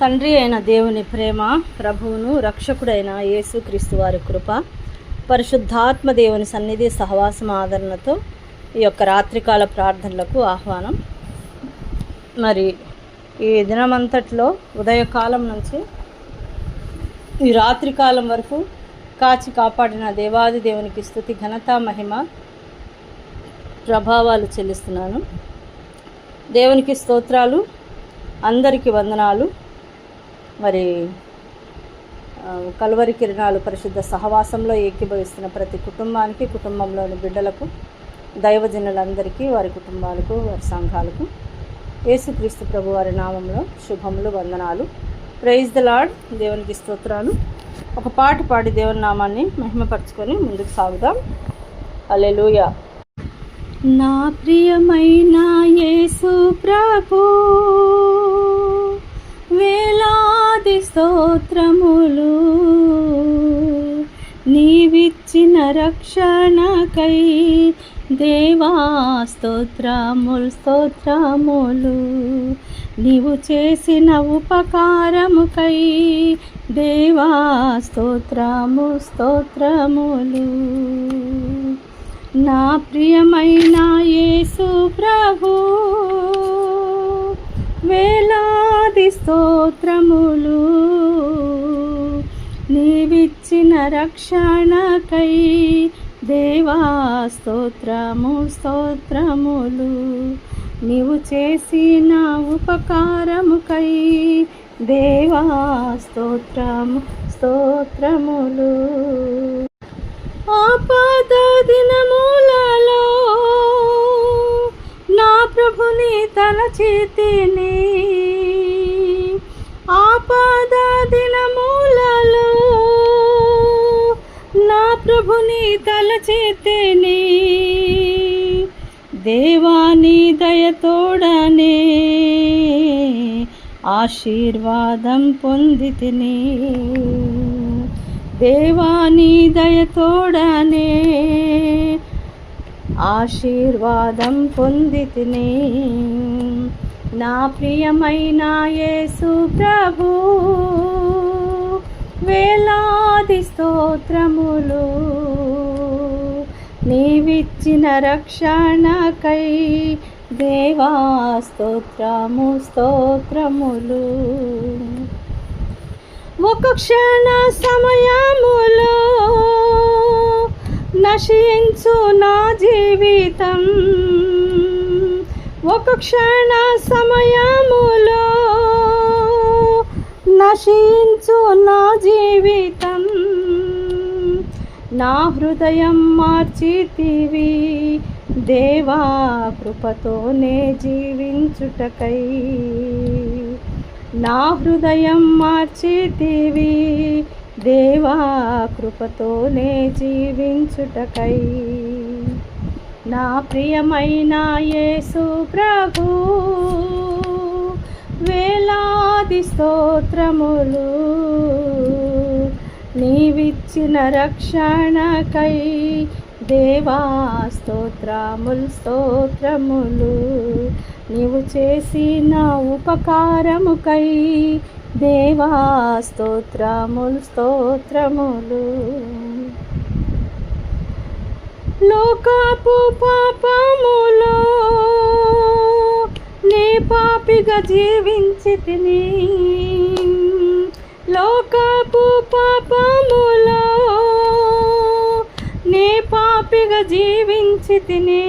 తండ్రి అయిన దేవుని ప్రేమ, ప్రభువును రక్షకుడైన యేసుక్రీస్తు వారి కృప, పరిశుద్ధాత్మ దేవుని సన్నిధి సహవాసం ఆదరణతో ఈ యొక్క రాత్రికాల ప్రార్థనలకు ఆహ్వానం. మరి ఈ దినమంతట్లో ఉదయకాలం నుంచి ఈ రాత్రికాలం వరకు కాచి కాపాడిన దేవాది దేవునికి స్తుతి, ఘనత, మహిమ, ప్రభావాలు చెల్లిస్తున్నాను. దేవునికి స్తోత్రాలు, అందరికీ వందనాలు. మరి కల్వరి కిరణాలు పరిశుద్ధ సహవాసంలో ఏకీభవిస్తున్న ప్రతి కుటుంబానికి, కుటుంబంలోని బిడ్డలకు, దైవజనులందరికీ, వారి కుటుంబాలకు, వారి సంఘాలకు యేసుక్రీస్తు ప్రభు వారి నామంలో శుభములు, వందనాలు. Praise the lord. దేవునికి స్తోత్రాలు. ఒక పాట పాడి దేవుని నామాన్ని మహిమపరచుకొని ముందుకు సాగుదాం. హల్లెలూయా. నా ప్రియమైన యేసు ప్రభు, వేలాది స్తోత్రములు, నీవిచ్చిన రక్షణకై దేవా స్తోత్రములు స్తోత్రములు, నీవు చేసిన ఉపకారముకై దేవా స్తోత్రము స్తోత్రములు. నా ప్రియమైన యేసు ప్రభు, వేలాది స్తోత్రములు, నీవిచ్చిన రక్షణకై దేవా స్తోత్రము స్తోత్రములు, నీవు చేసిన ఉపకారముకై దేవా స్తోత్రము స్తోత్రములు. ఆపద దినములలో నా ప్రభుని తలచితిని, ఆపద దినములలో నా ప్రభుని తలచితిని, దేవాని దయతోడనే ఆశీర్వాదం పొందితిని, దేవాని దయతోడనే ఆశీర్వాదం పొందితిని. నా ప్రియమైన యేసు ప్రభు, వేలాది స్తోత్రములు, నీవిచ్చిన రక్షణకై దేవా స్తోత్రము స్తోత్రములు. ఒక క్షణ సమయములో నశించు నా జీవితం, ఒక క్షణ సమయములో నశించు నా జీవితం, నా హృదయం మార్చితివి దేవా కృపతోనే జీవించుటకై, నా హృదయం మార్చితివి దేవా కృపతోనే జీవించుటకై. నా ప్రియమైన యేసు ప్రభు, వేలాది స్తోత్రములు, నీవిచ్చిన రక్షణకై దేవా స్తోత్రములు స్తోత్రములు, నీవు చేసిన ఉపకారముకై దేవా స్తోత్రములు స్తోత్రములు. లోకపు పాపములో నే పాపిగా జీవించితిని, లోకపు పాపములో నే పాపిగా జీవించితిని,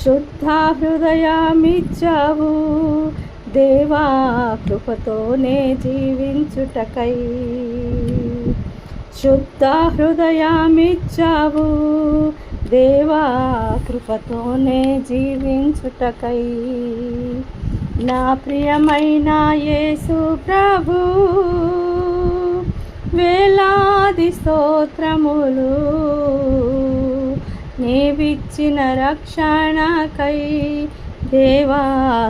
శుద్ధ హృదయమిచ్చావు దేవా కృపతోనే జీవించుటకై, శుద్ధ హృదయమిచ్చావు దేవా కృపతోనే జీవించుటకై. నా ప్రియమైన యేసు ప్రభు, వేలాది స్తోత్రములు, నీవిచ్చిన రక్షణకై దేవా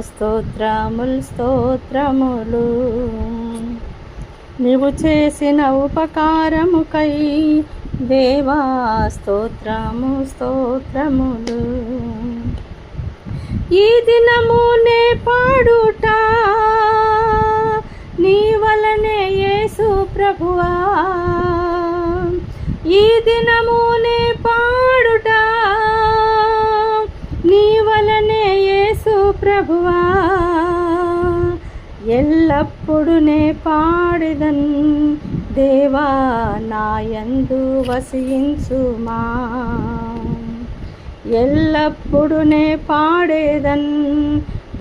స్తోత్రములు స్తోత్రములు, నీవు చేసిన ఉపకారముకై దేవా స్తోత్రము స్తోత్రములు. ఈ దినమునే పాడుట ప్రభువా, ఈ దినమునే పాడుట నీ వలనే యేసు ప్రభువా, ఎల్లప్పుడు నే పాడెదన్ దేవా నాయందు వసించుమా, ఎల్లప్పుడు నే పాడేదన్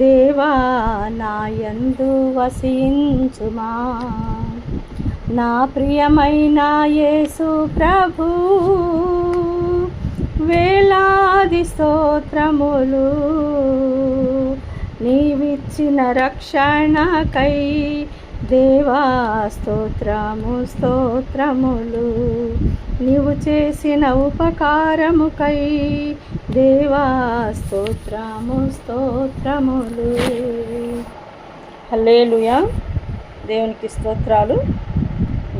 దేవా నాయందు వసించుమా. నా ప్రియమైన యేసు ప్రభు వేలాది స్తోత్రములు, నీవిచ్చిన రక్షణకై దేవా స్తోత్రము స్తోత్రములు, నీవు చేసిన ఉపకారముకై దేవా స్తోత్రము స్తోత్రములు. హల్లెలూయా, దేవునికి స్తోత్రాలు.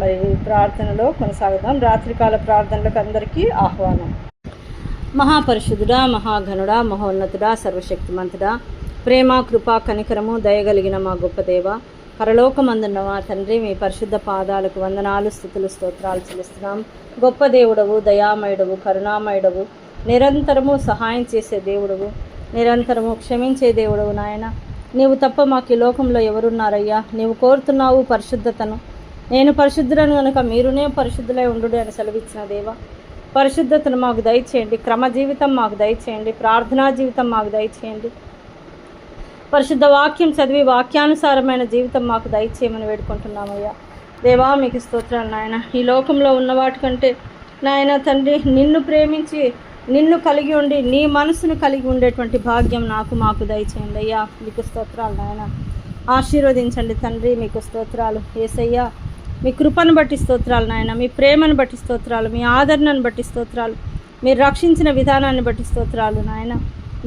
మరి ప్రార్థనలో కొనసాగుదాం. రాత్రికాల ప్రార్థనలకు అందరికీ ఆహ్వానం. మహాపరిశుద్ధుడా, మహాఘనుడా, మహోన్నతుడా, సర్వశక్తిమంతుడా, ప్రేమ కృపా కనికరము దయగలిగిన మా గొప్ప దేవ, పరలోకమందున్న మా తండ్రి, మీ పరిశుద్ధ పాదాలకు వందనాలు, స్తుతులు, స్తోత్రాలు చెల్లిస్తున్నాం. గొప్ప దేవుడవు, దయామయుడవు, కరుణామయుడవు, నిరంతరము సహాయం చేసే దేవుడవు, నిరంతరము క్షమించే దేవుడవు. నాయన, నీవు తప్ప మాకు ఈ లోకంలో ఎవరున్నారయ్యా? నీవు కోరుతున్నావు పరిశుద్ధతను. నేను పరిశుద్ధులను కనుక మీరునే పరిశుద్ధులై ఉండు అని సెలవిచ్చిన దేవ, పరిశుద్ధతను మాకు దయచేయండి. క్రమ జీవితం మాకు దయచేయండి. ప్రార్థనా జీవితం మాకు దయచేయండి. పరిశుద్ధ వాక్యం చదివి వాక్యానుసారమైన జీవితం మాకు దయచేయమని వేడుకుంటున్నామయ్యా. దేవా, మీకు స్తోత్రాలు నాయన. ఈ లోకంలో ఉన్న వాటికంటే నాయన తండ్రి, నిన్ను ప్రేమించి నిన్ను కలిగి ఉండి నీ మనసును కలిగి ఉండేటువంటి భాగ్యం మాకు దయచేయండి అయ్యా. మీకు స్తోత్రాలు నాయన. ఆశీర్వదించండి తండ్రి. మీకు స్తోత్రాలు యేసయ్యా. మీ కృపను బట్టి స్తోత్రాలు నాయన. మీ ప్రేమను బట్టి స్తోత్రాలు. మీ ఆదరణను బట్టి స్తోత్రాలు. మీరు రక్షించిన విధానాన్ని బట్టి స్తోత్రాలు నాయన.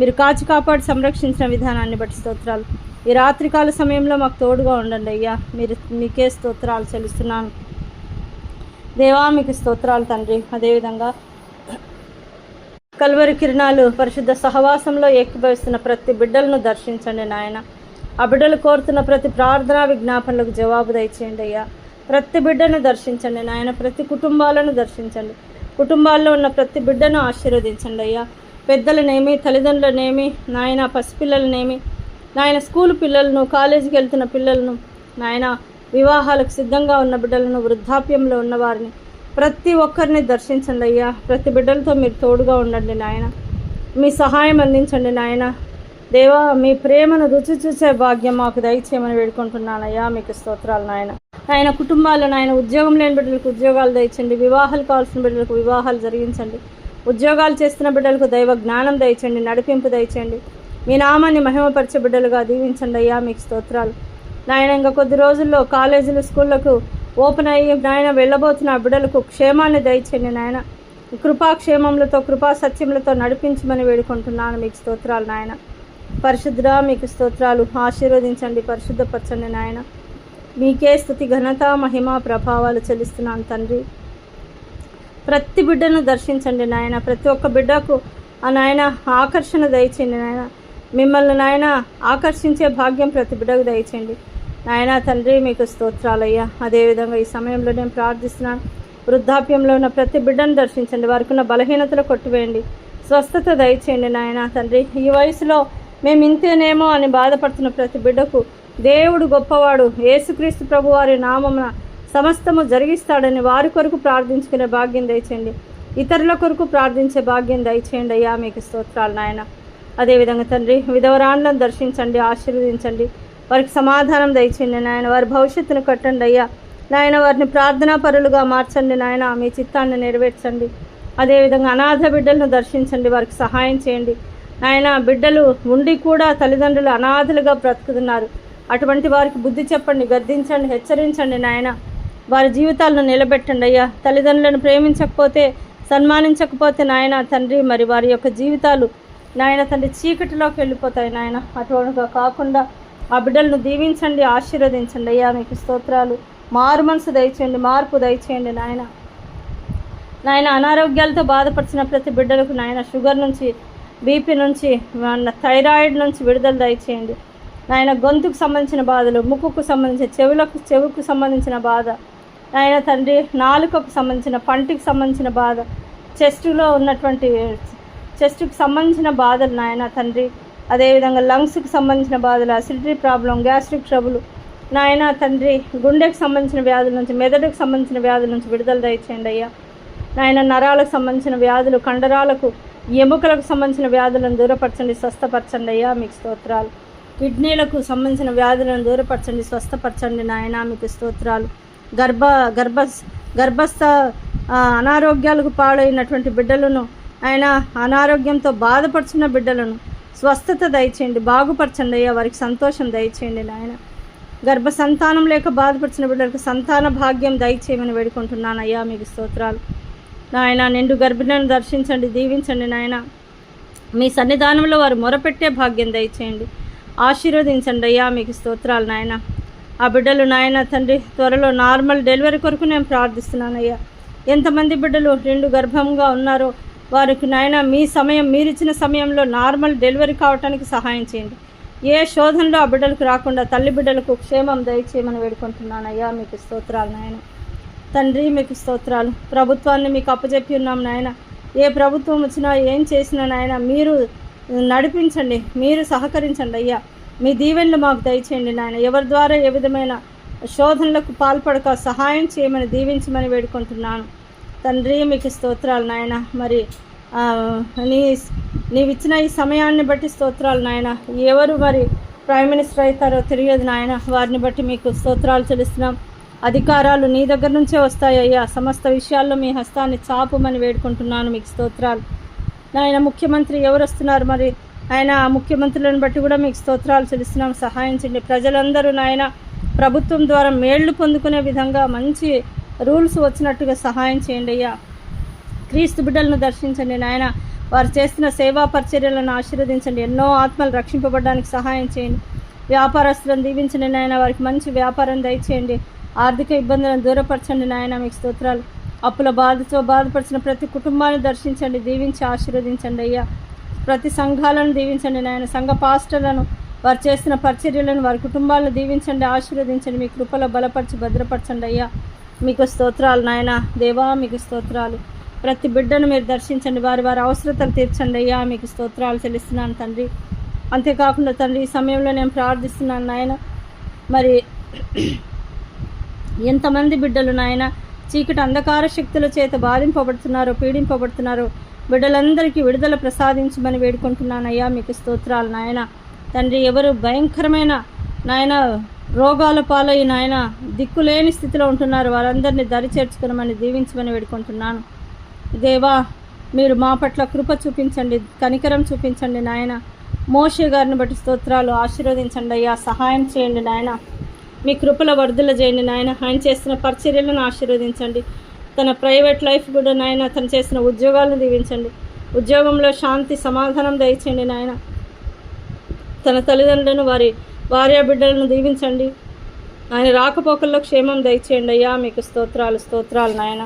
మీరు కాచి కాపాడి సంరక్షించిన విధానాన్ని బట్టి స్తోత్రాలు. ఈ రాత్రికాల సమయంలో మాకు తోడుగా ఉండండి అయ్యా. మీకే స్తోత్రాలు చెల్లిస్తున్నాను దేవా. మీకు స్తోత్రాలు తండ్రి. అదేవిధంగా కల్వరి కిరణాలు పరిశుద్ధ సహవాసంలో ఏకీభవిస్తున్న ప్రతి బిడ్డలను దర్శించండి నాయన. ఆ బిడ్డలు కోరుతున్న ప్రతి ప్రార్థనా విజ్ఞాపనలకు జవాబు దయచేయండి అయ్యా. ప్రతి బిడ్డను దర్శించండి నాయన. ప్రతి కుటుంబాలను దర్శించండి. కుటుంబాల్లో ఉన్న ప్రతి బిడ్డను ఆశీర్వదించండి అయ్యా. పెద్దలనేమి, తల్లిదండ్రులనేమి నాయన, పసిపిల్లలనేమి నాయన, స్కూల్ పిల్లలను, కాలేజీకి వెళ్తున్న పిల్లలను నాయన, వివాహాలకు సిద్ధంగా ఉన్న బిడ్డలను, వృద్ధాప్యంలో ఉన్నవారిని ప్రతి ఒక్కరిని దర్శించండి అయ్యా. ప్రతి బిడ్డలతో మీరు తోడుగా ఉండండి నాయన. మీ సహాయం అందించండి నాయన. దేవా, మీ ప్రేమను రుచి చూసే భాగ్యం మాకు దయచేయమని వేడుకుంటున్నానయ్యా. మీకు స్తోత్రాలు నాయన. ఆయన కుటుంబాల్లో నాయన, ఉద్యోగం లేని బిడ్డలకు ఉద్యోగాలు దయచండి. వివాహాలు కావాల్సిన బిడ్డలకు వివాహాలు జరిగించండి. ఉద్యోగాలు చేస్తున్న బిడ్డలకు దైవ జ్ఞానం దయచండి. నడిపింపు దయచండి. మీ నామాన్ని మహిమపరిచే బిడ్డలుగా దీవించండి అయ్యా. మీకు స్తోత్రాలు నాయన. ఇంకా కొద్ది రోజుల్లో కాలేజీలు, స్కూళ్ళకు ఓపెన్ అయ్యి నాయన వెళ్ళబోతున్న బిడ్డలకు క్షేమాన్ని దయచేయండి నాయన. కృపాక్షేమములతో, కృపా సత్యములతో నడిపించమని వేడుకుంటున్నాను. మీకు స్తోత్రాలు నాయన. పరిశుద్ధుడా, మీకు స్తోత్రాలు. ఆశీర్వదించండి, పరిశుద్ధపరచండి నాయన. మీకే స్తుతి, ఘనత, మహిమ, ప్రభావాలు చెల్లిస్తున్నాను తండ్రి. ప్రతి బిడ్డను దర్శించండి నాయన. ప్రతి ఒక్క బిడ్డకు ఆ నాయన ఆకర్షణ దయచేయండి నాయన. మిమ్మల్ని నాయన ఆకర్షించే భాగ్యం ప్రతి బిడ్డకు దయచేయండి నాయన తండ్రి. మీకు స్తోత్రాలయ్యా. అదేవిధంగా ఈ సమయంలో నేను ప్రార్థిస్తున్నాను. వృద్ధాప్యంలో ఉన్న ప్రతి బిడ్డను దర్శించండి. వారికి ఉన్న బలహీనతలు కొట్టివేయండి. స్వస్థత దయచేయండి నాయన తండ్రి. ఈ వయసులో మేము ఇంతేనేమో అని బాధపడుతున్న ప్రతి బిడ్డకు దేవుడు గొప్పవాడు, యేసుక్రీస్తు ప్రభు వారి నామమున సమస్తము జరిగిస్తాడని వారి కొరకు ప్రార్థించుకునే భాగ్యం దయచేయండి. ఇతరుల కొరకు ప్రార్థించే భాగ్యం దయచేయండి అయ్యా. మీకు స్తోత్రాలు నాయన. అదేవిధంగా తండ్రి, విధవరాండ్లను దర్శించండి, ఆశీర్వదించండి. వారికి సమాధానం దయచేయండి నాయన. వారి భవిష్యత్తును కట్టండి అయ్యా నాయన. వారిని ప్రార్థనా పరులుగా మార్చండి నాయన. మీ చిత్తాన్ని నెరవేర్చండి. అదేవిధంగా అనాథ బిడ్డలను దర్శించండి. వారికి సహాయం చేయండి నాయన. బిడ్డలు ఉండి కూడా తల్లిదండ్రులు అనాథలుగా బ్రతుకుతున్నారు. అటువంటి వారికి బుద్ధి చెప్పండి, గద్దించండి, హెచ్చరించండి నాయన. వారి జీవితాలను నిలబెట్టండి అయ్యా. తల్లిదండ్రులను ప్రేమించకపోతే, సన్మానించకపోతే నాయన తండ్రి, మరి వారి యొక్క జీవితాలు నాయన తండ్రి చీకటిలోకి వెళ్ళిపోతాయి నాయన. అటువంటిగా కాకుండా ఆ బిడ్డలను దీవించండి, ఆశీర్వదించండి అయ్యా. మీకు స్తోత్రాలు. మారు మనసు దయచేయండి, మార్పు దయచేయండి నాయన. నాయన, అనారోగ్యాలతో బాధపడుతున్న ప్రతి బిడ్డలకు నాయన, షుగర్ నుంచి, బీపీ నుంచి, థైరాయిడ్ నుంచి విడుదల దయచేయండి నాయన. గొంతుకు సంబంధించిన బాధలు, ముక్కుకు సంబంధించిన, చెవుకు సంబంధించిన బాధ నాయన తండ్రి నాలుకకు సంబంధించిన, పంటికి సంబంధించిన బాధ, చెస్టులో ఉన్నటువంటి చెస్ట్కి సంబంధించిన బాధలు నాయన తండ్రి, అదేవిధంగా లంగ్స్కి సంబంధించిన బాధలు, అసిడిటీ ప్రాబ్లం, గ్యాస్ట్రిక్ ట్రబుల్ నాయన తండ్రి, గుండెకి సంబంధించిన వ్యాధుల నుంచి, మెదడుకు సంబంధించిన వ్యాధుల నుంచి విడుదల దయచేయండి అయ్యా. నాయన నరాలకు సంబంధించిన వ్యాధులు, కండరాలకు, ఎముకలకు సంబంధించిన వ్యాధులను దూరపరచండి, స్వస్థపరచండి అయ్యా, మీకు స్తోత్రాలు. కిడ్నీలకు సంబంధించిన వ్యాధులను దూరపరచండి, స్వస్థపరచండి నాయన, మీకు స్తోత్రాలు. గర్భస్థ అనారోగ్యాలకు పాడైనటువంటి బిడ్డలను, ఆయన అనారోగ్యంతో బాధపడుచున్న బిడ్డలను స్వస్థత దయచేయండి, బాగుపరచండి అయ్యా, వారికి సంతోషం దయచేయండి నాయన. గర్భ సంతానం లేక బాధపరిచిన బిడ్డలకు సంతాన భాగ్యం దయచేయమని వేడుకుంటున్నాను అయ్యా, మీకు స్తోత్రాలు. నాయన నిండు గర్భిణులను దర్శించండి, దీవించండి నాయన. మీ సన్నిధానంలో వారు మొరపెట్టే భాగ్యం దయచేయండి, ఆశీర్వదించండి అయ్యా, మీకు స్తోత్రాలు నాయన. ఆ బిడ్డలు నాయన తండ్రి త్వరలో నార్మల్ డెలివరీ కొరకు నేను ప్రార్థిస్తున్నానయ్యా. ఎంతమంది బిడ్డలు నిండు గర్భంగా ఉన్నారో వారికి నాయన మీ సమయం, మీరిచ్చిన సమయంలో నార్మల్ డెలివరీ కావటానికి సహాయం చేయండి. ఏ శోధనలో ఆ బిడ్డలకు రాకుండా తల్లి బిడ్డలకు క్షేమం దయచేయమని వేడుకుంటున్నానయ్యా, మీకు స్తోత్రాలు నాయన. తండ్రి మీకు స్తోత్రాలు. ప్రభుత్వాన్ని మీకు అప్పచెప్పి ఉన్నాం నాయన. ఏ ప్రభుత్వం వచ్చినా ఏం చేసినా నాయన మీరు నడిపించండి, మీరు సహకరించండి అయ్యా. మీ దీవెనలు మాకు దయచేయండి నాయన. ఎవరి ద్వారా ఏ విధమైన శోధనలకు పాల్పడక సహాయం చేయమని దీవించమని వేడుకుంటున్నాను తండ్రి, మీకు స్తోత్రాలు నాయన. మరి నీవిచ్చిన ఈ సమయాన్ని బట్టి స్తోత్రాలు నాయన. ఎవరు మరి ప్రైమ్ మినిస్టర్ అవుతారో తెలియదు నాయన, వారిని బట్టి మీకు స్తోత్రాలు చెల్లిస్తున్నాం. అధికారాలు నీ దగ్గర నుంచే వస్తాయ్యా. సమస్త విషయాల్లో మీ హస్తాన్ని చాపుమని వేడుకుంటున్నాను, మీకు స్తోత్రాలు నాయన. ముఖ్యమంత్రి ఎవరు వస్తున్నారు మరి ఆయన, ఆ ముఖ్యమంత్రులను బట్టి కూడా మీకు స్తోత్రాలు చెల్లిస్తున్నాం, సహాయం చేయండి. ప్రజలందరూ నాయన ప్రభుత్వం ద్వారా మేళ్లు పొందుకునే విధంగా మంచి రూల్స్ వచ్చినట్టుగా సహాయం చేయండి అయ్యా. క్రీస్తు బిడ్డలను దర్శించండి నాయన. వారు చేస్తున్న సేవా పరిచర్యలను ఆశీర్వదించండి. ఎన్నో ఆత్మలు రక్షింపబడడానికి సహాయం చేయండి. వ్యాపారస్తులను దీవించండి నాయన. వారికి మంచి వ్యాపారం దయచేయండి. ఆర్థిక ఇబ్బందులను దూరపరచండి నాయన, మీకు స్తోత్రాలు. అప్పుల బాధతో బాధపరిచిన ప్రతి కుటుంబాన్ని దర్శించండి, దీవించి ఆశీర్వదించండి అయ్యా. ప్రతి సంఘాలను దీవించండి నాయన. సంఘ పాస్టర్లను, వారు చేస్తున్న పరిచర్యలను, వారి కుటుంబాలను దీవించండి, ఆశీర్వదించండి. మీ కృపలో బలపరిచి భద్రపరచండి అయ్యా, మీకు స్తోత్రాలు నాయన. దేవా మీకు స్తోత్రాలు. ప్రతి బిడ్డను మీరు దర్శించండి, వారి వారి అవసరతలు తీర్చండి అయ్యా, మీకు స్తోత్రాలు చెల్లిస్తున్నాను తండ్రి. అంతేకాకుండా తండ్రి ఈ సమయంలో నేను ప్రార్థిస్తున్నాను నాయన. మరి ఎంతమంది బిడ్డలు నాయన చీకటి అంధకార శక్తుల చేత బాధింపబడుతున్నారో, పీడింపబడుతున్నారో బిడ్డలందరికీ విడుదల ప్రసాదించమని వేడుకుంటున్నానయ్యా, మీకు స్తోత్రాలు నాయన. తండ్రి ఎవరు భయంకరమైన నాయన రోగాల పాలై నాయన దిక్కులేని స్థితిలో ఉంటున్నారు, వారందరినీ దరి చేర్చుకునమని దీవించమని వేడుకుంటున్నాను. దేవా మీరు మా పట్ల కృప చూపించండి, కనికరం చూపించండి నాయన. మోషే గారిని బట్టి స్తోత్రాలు, ఆశీర్వదించండి అయ్యా, సహాయం చేయండి నాయన. మీ కృపల వర్ధుల చేయండి నాయన. ఆయన చేస్తున్న పరిచర్యలను ఆశీర్వదించండి. తన ప్రైవేట్ లైఫ్ కూడా నాయన, తను చేసిన ఉద్యోగాలను దీవించండి. ఉద్యోగంలో శాంతి సమాధానం దయచేయండి నాయన. తన తల్లిదండ్రులను, వారి భార్య బిడ్డలను దీవించండి. ఆయన రాకపోకల్లో క్షేమం దయచేయండి అయ్యా, మీకు స్తోత్రాలు నాయన.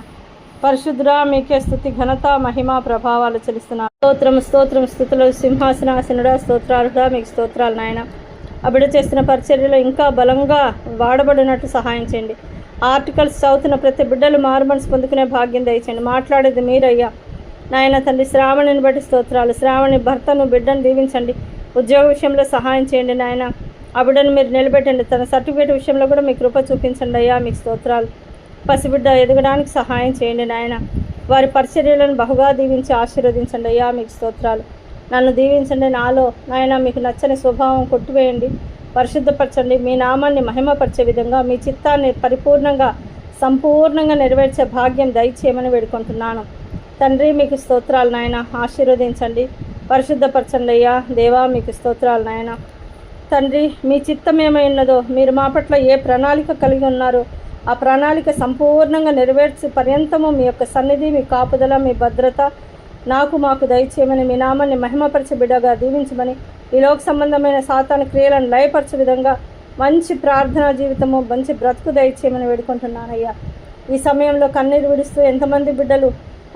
పరిశుద్ధుడా మీకే స్తుతి, ఘనత, మహిమ, ప్రభావాలు చెల్లిస్తున్నాను. స్తోత్రం స్తుతులు సింహాసనాసనుడా, స్తోత్రాలుడా మీకు స్తోత్రాలు నాయన. ఆ బిడ్డ చేస్తున్న పరిచర్యలో ఇంకా బలంగా వాడబడినట్టు సహాయం చేయండి. ఆర్టికల్స్ చదువుతున్న ప్రతి బిడ్డలు మారుమనసు పొందుకునే భాగ్యం దయచేయండి. మాట్లాడేది మీరయ్యా నాయన తండ్రి. శ్రావణిని బట్టి స్తోత్రాలు. శ్రావణి భర్తను, బిడ్డను దీవించండి. ఉద్యోగ విషయంలో సహాయం చేయండి నాయన. ఆ బిడ్డను మీరు నిలబెట్టండి. తన సర్టిఫికేట్ విషయంలో కూడా మీ కృప చూపించండి అయ్యా, మీకు స్తోత్రాలు. పసిబిడ్డ ఎదగడానికి సహాయం చేయండి నాయన. వారి పరిచర్యలను బహుగా దీవించి ఆశీర్వదించండి అయ్యా, మీకు స్తోత్రాలు. నన్ను దీవించండి. నాలో నాయన మీకు నచ్చని స్వభావం కొట్టివేయండి, పరిశుద్ధపరచండి. మీ నామాన్ని మహిమపరిచే విధంగా మీ చిత్తాన్ని పరిపూర్ణంగా సంపూర్ణంగా నెరవేర్చే భాగ్యం దయచేయమని వేడుకుంటున్నాను తండ్రి. మీకు స్తోత్రాలు నాయన. ఆశీర్వదించండి, పరిశుద్ధపరచండి అయ్యా. దేవా మీకు స్తోత్రాలు నాయన. తండ్రి మీ చిత్తం ఏమై ఉన్నదో, మీరు మా పట్ల ఏ ప్రణాళిక కలిగి ఉన్నారో ఆ ప్రణాళిక సంపూర్ణంగా నెరవేర్చే పర్యంతము మీ యొక్క సన్నిధి, మీ కాపుదల, మీ భద్రత మాకు దయచేయమని, మీ నామాన్ని మహిమపరిచే బిడ్డగా దీవించమని, ఈ లోక సంబంధమైన సాతాను క్రియలను లయపరచే విధంగా మంచి ప్రార్థనా జీవితము, మంచి బ్రతుకు దయచేయమని వేడుకుంటున్నానయ్యా. ఈ సమయంలో కన్నీరు విడుస్తూ ఎంతమంది బిడ్డలు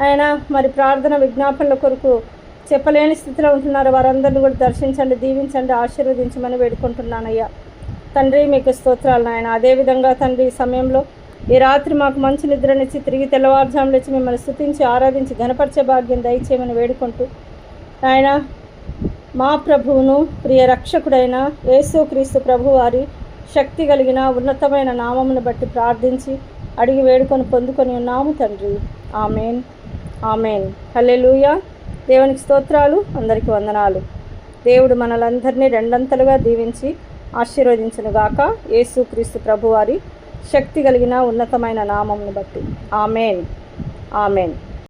ఆయన మరి ప్రార్థన విజ్ఞాపనల కొరకు చెప్పలేని స్థితిలో ఉంటున్నారు, వారందరినీ కూడా దర్శించండి, దీవించండి, ఆశీర్వదించమని వేడుకుంటున్నానయ్యా తండ్రి. మీకు స్తోత్రాలు నాయన. అదేవిధంగా తండ్రి ఈ సమయంలో ఈ రాత్రి మాకు మంచి నిద్రనిచ్చి తిరిగి తెల్లవారుజాములు వచ్చి మిమ్మల్ని స్తుతించి ఆరాధించి ఘనపరిచే భాగ్యం దయచేయమని వేడుకుంటూ ఆయన మా ప్రభువును ప్రియ రక్షకుడైన యేసుక్రీస్తు ప్రభు వారి శక్తి కలిగిన ఉన్నతమైన నామమును బట్టి ప్రార్థించి అడిగి వేడుకొని పొందుకొని ఉన్నాము తండ్రి. Amen, amen. హల్లెలూయా. దేవునికి స్తోత్రాలు, అందరికీ వందనాలు. దేవుడు మనలందరినీ రెండంతలుగా దీవించి ఆశీర్వదించునుగాక. యేసుక్రీస్తు ప్రభు వారి శక్తి కలిగిన ఉన్నతమైన నామమును బట్టి. Amen, amen.